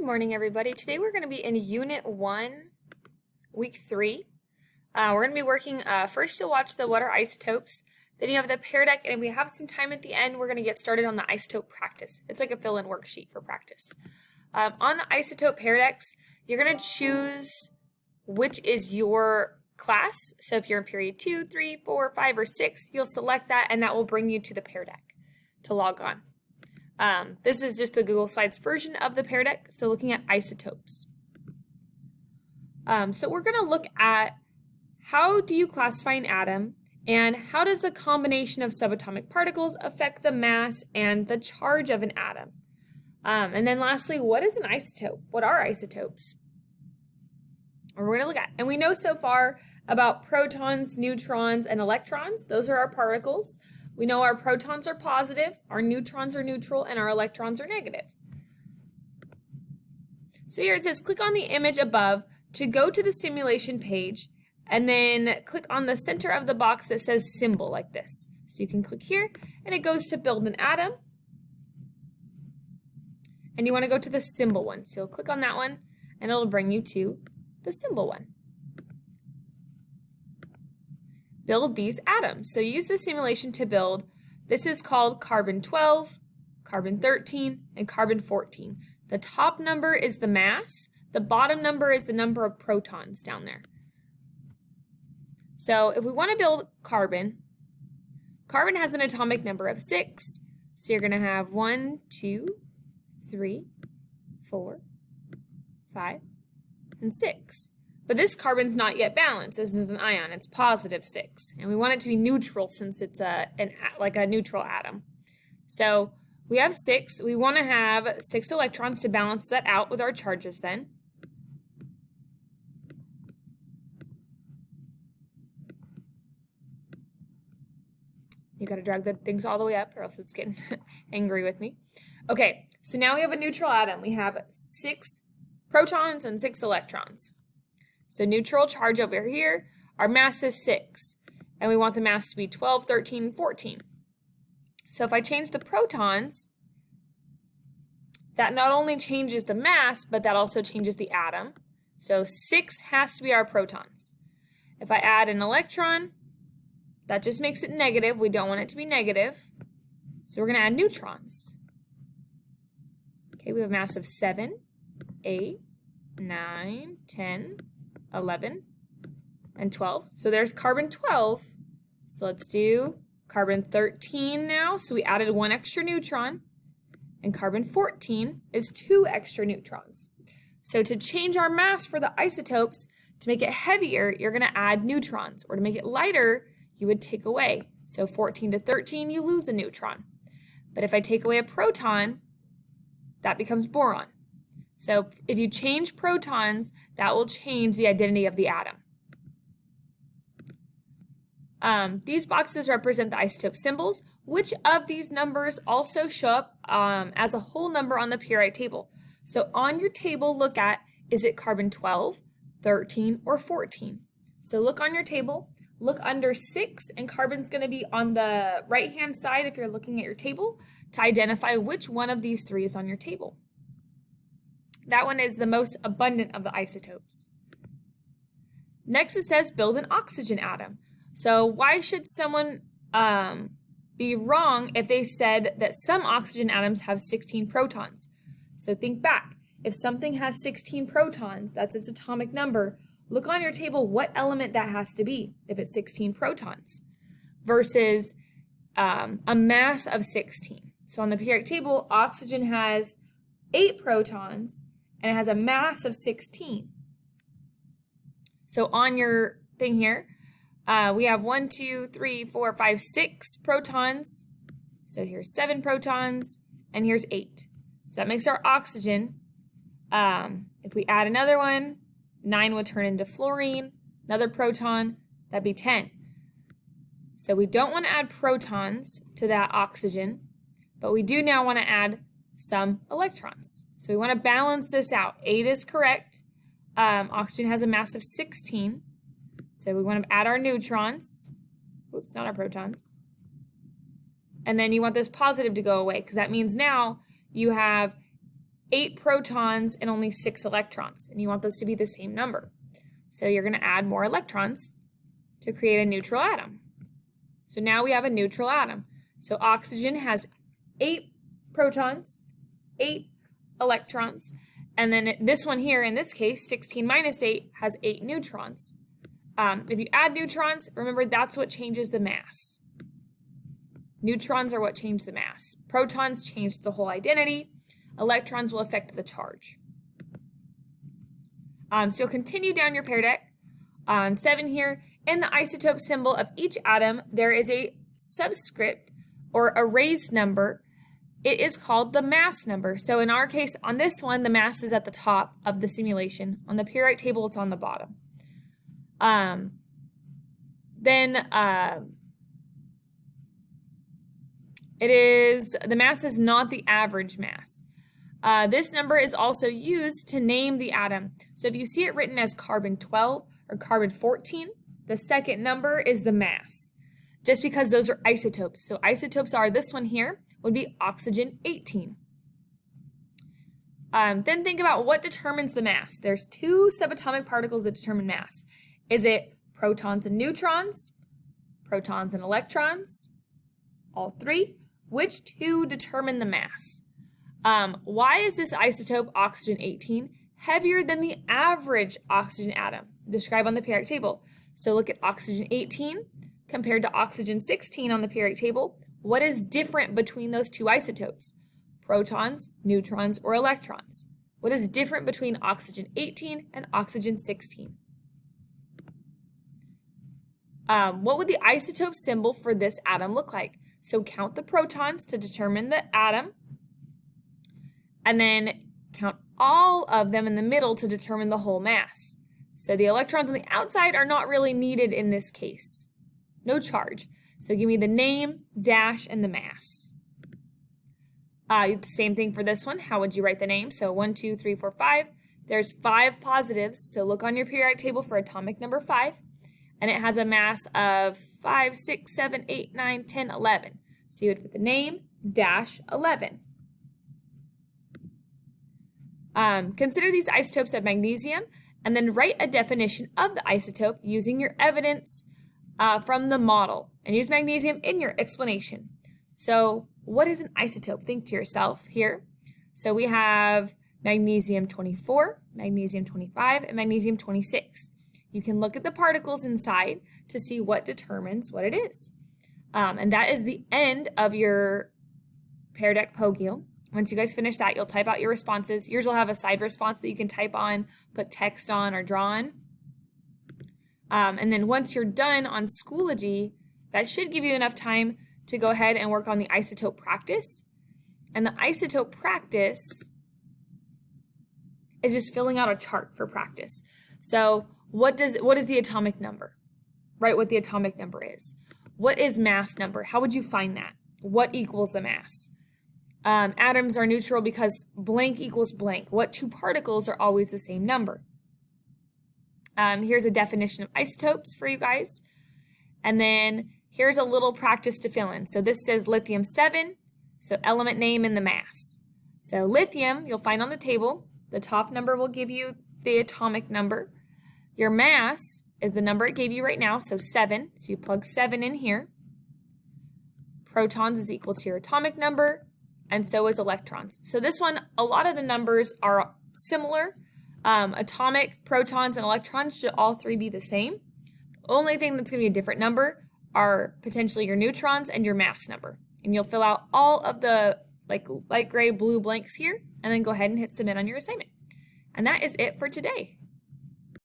Morning, everybody. Today we're going to be in Unit 1, Week 3. We're going to be working, first you'll watch the What are Isotopes, then you have the Pear Deck, and if we have some time at the end, we're going to get started on the Isotope Practice. It's like a fill-in worksheet for practice. On the Isotope Pear Decks, you're going to choose which is your class. So if you're in period 2, 3, 4, 5, or 6, you'll select that, and that will bring you to the Pear Deck to log on. This is just the Google Slides version of the Pear Deck, so looking at isotopes. So we're going to look at how do you classify an atom, and how does the combination of subatomic particles affect the mass and the charge of an atom. And then lastly, what is an isotope? What are isotopes? We're going to look at, and we know so far about protons, neutrons, and electrons. Those are our particles. We know our protons are positive, our neutrons are neutral, and our electrons are negative. So here it says, click on the image above to go to the simulation page, and then click on the center of the box that says symbol like this. So you can click here, and it goes to build an atom. And you want to go to the symbol one. So you'll click on that one, and it'll bring you to the symbol one. Build these atoms. So use the simulation to build. This is called carbon 12, carbon 13, and carbon 14. The top number is the mass. The bottom number is the number of protons down there. So if we want to build carbon, carbon has an atomic number of 6. So you're going to have 1, 2, 3, 4, 5, and 6. But this carbon's not yet balanced. This is an ion. It's positive 6. And we want it to be neutral since it's like a neutral atom. So we have 6. We want to have 6 electrons to balance that out with our charges then. You got to drag the things all the way up or else it's getting angry with me. Okay, so now we have a neutral atom. We have 6 protons and 6 electrons. So neutral charge over here, our mass is 6, and we want the mass to be 12, 13, 14. So if I change the protons, that not only changes the mass, but that also changes the atom. So 6 has to be our protons. If I add an electron, that just makes it negative. We don't want it to be negative. So we're going to add neutrons. Okay, we have a mass of 7, 8, 9, 10, 11, and 12. So there's carbon 12. So let's do carbon 13 now. So we added 1 extra neutron. And carbon 14 is 2 extra neutrons. So to change our mass for the isotopes, to make it heavier, you're going to add neutrons. Or to make it lighter, you would take away. So 14 to 13, you lose a neutron. But if I take away a proton, that becomes boron. So if you change protons, that will change the identity of the atom. These boxes represent the isotope symbols. Which of these numbers also show up as a whole number on the periodic table? So on your table, look at, is it carbon 12, 13, or 14? So look on your table, look under 6, and carbon's going to be on the right-hand side if you're looking at your table to identify which one of these 3 is on your table. That one is the most abundant of the isotopes. Next it says build an oxygen atom. So why should someone be wrong if they said that some oxygen atoms have 16 protons? So think back. If something has 16 protons, that's its atomic number, look on your table what element that has to be if it's 16 protons versus a mass of 16. So on the periodic table, oxygen has 8 protons, and it has a mass of 16. So on your thing here, we have 1, 2, 3, 4, 5, 6 protons. So here's 7 protons, and here's 8. So that makes our oxygen. If we add another one, 9 would turn into fluorine. Another proton, that'd be 10. So we don't want to add protons to that oxygen, but we do now want to add some electrons. So we want to balance this out. 8 is correct. Oxygen has a mass of 16. So we want to add our neutrons. Oops, not our protons. And then you want this positive to go away because that means now you have 8 protons and only 6 electrons, and you want those to be the same number. So you're going to add more electrons to create a neutral atom. So now we have a neutral atom. So oxygen has 8 protons, 8 electrons, and then this one here, in this case, 16 minus 8, has 8 neutrons. If you add neutrons, remember that's what changes the mass. Neutrons are what change the mass. Protons change the whole identity. Electrons will affect the charge. So you'll continue down your pair deck. On 7 here, in the isotope symbol of each atom, there is a subscript or a raised number. It is called the mass number. So in our case, on this one, the mass is at the top of the simulation. On the periodic table, it's on the bottom. The mass is not the average mass. This number is also used to name the atom. So if you see it written as carbon 12 or carbon 14, the second number is the mass, just because those are isotopes. So isotopes are, this one here would be oxygen 18. Then think about what determines the mass. There's 2 subatomic particles that determine mass. Is it protons and neutrons, protons and electrons, all 3? Which 2 determine the mass? Why is this isotope, oxygen 18, heavier than the average oxygen atom described on the periodic table? So look at oxygen 18 compared to oxygen 16 on the periodic table. What is different between those 2 isotopes? Protons, neutrons, or electrons? What is different between oxygen 18 and oxygen 16? What would the isotope symbol for this atom look like? So count the protons to determine the atom, and then count all of them in the middle to determine the whole mass. So the electrons on the outside are not really needed in this case. No charge. So give me the name, dash, and the mass. Same thing for this one. How would you write the name? So 1, 2, 3, 4, 5. There's 5 positives. So look on your periodic table for atomic number 5. And it has a mass of 5, 6, 7, 8, 9, 10, 11. So you would put the name, dash, 11. Consider these isotopes of magnesium, and then write a definition of the isotope using your evidence from the model, and use magnesium in your explanation. So what is an isotope? Think to yourself here. So we have magnesium 24, magnesium 25, and magnesium 26. You can look at the particles inside to see what determines what it is. And that is the end of your pair deck POGIL. Once you guys finish that, you'll type out your responses. Yours will have a side response that you can type on, put text on, or draw on. And then once you're done on Schoology, that should give you enough time to go ahead and work on the isotope practice. And the isotope practice is just filling out a chart for practice. So what is the atomic number? Write what the atomic number is. What is mass number? How would you find that? What equals the mass? Atoms are neutral because blank equals blank. What 2 particles are always the same number? Here's a definition of isotopes for you guys. And then here's a little practice to fill in. So this says lithium 7, so element name and the mass. So lithium, you'll find on the table. The top number will give you the atomic number. Your mass is the number it gave you right now, so 7. So you plug 7 in here. Protons is equal to your atomic number, and so is electrons. So this one, a lot of the numbers are similar. Atomic, protons, and electrons should all 3 be the same. The only thing that's going to be a different number are potentially your neutrons and your mass number. And you'll fill out all of the light gray, blue blanks here, and then go ahead and hit submit on your assignment. And that is it for today.